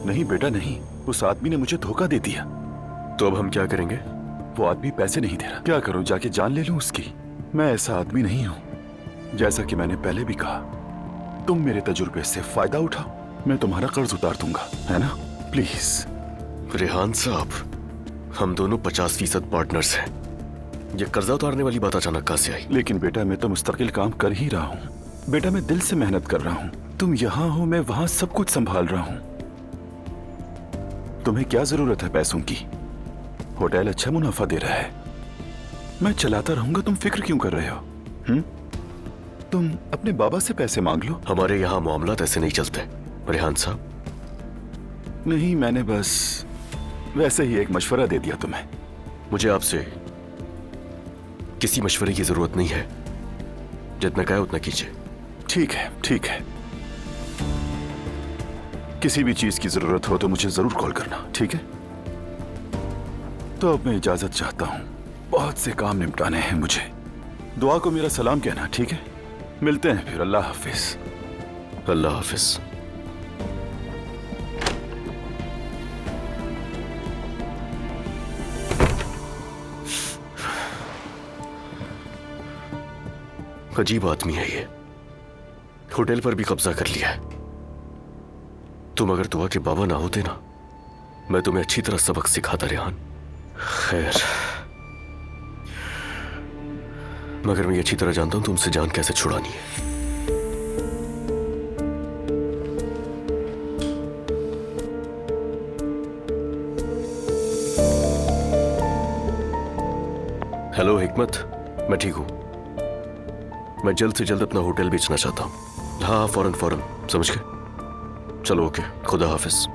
नहीं बेटा नहीं, उस आदमी ने मुझे धोखा दे दिया। तो अब हम क्या करेंगे? वो आदमी पैसे नहीं दे रहा। क्या करूं, जाके जान ले लूं उसकी? मैं ऐसा आदमी नहीं हूं। जैसा कि मैंने पहले भी कहा, तुम मेरे तजुर्बे से फायदा उठाओ, मैं तुम्हारा कर्ज उतार दूंगा, है ना? प्लीज। रेहान साहब, हम दोनों 50% पार्टनर्स हैं। ये कर्जा उतारने वाली बात अचानक कहां से आई? लेकिन बेटा मैं तो मुस्तकिल काम कर ही रहा हूँ। बेटा मैं दिल से मेहनत कर रहा हूँ। तुम यहाँ हो, मैं वहां सब कुछ संभाल रहा हूँ। तुम्हें क्या जरूरत है पैसों की? होटल अच्छा मुनाफा दे रहा है, मैं चलाता रहूंगा, तुम फिक्र क्यों कर रहे हो? तुम अपने बाबा से पैसे मांग लो। हमारे यहाँ मामलात ऐसे नहीं चलते रेहान साहब। नहीं, मैंने बस वैसे ही एक मशवरा दे दिया तुम्हें। मुझे आपसे किसी मशवरे की जरूरत नहीं है, जितना कहे उतना कीजिए। ठीक है, ठीक है। किसी भी चीज की जरूरत हो तो मुझे जरूर कॉल करना, ठीक है? तो अब मैं इजाजत चाहता हूं, बहुत से काम निपटाने हैं मुझे। दुआ को मेरा सलाम कहना, ठीक है? मिलते हैं फिर। अल्लाह हाफिज। अल्लाह हाफिज। अजीब आदमी है ये, होटल पर भी कब्जा कर लिया है। तुम अगर दुआ के बाबा ना होते ना, मैं तुम्हें अच्छी तरह सबक सिखाता रेहान। खैर, मगर मैं ये अच्छी तरह जानता हूं तुमसे जान कैसे छुड़ानी है। हेलो हिकमत, मैं ठीक हूं। मैं जल्द से जल्द अपना होटल बेचना चाहता हूं। हाँ, फौरन फौरन, समझ गए? चलो ओके, खुदा हाफिज।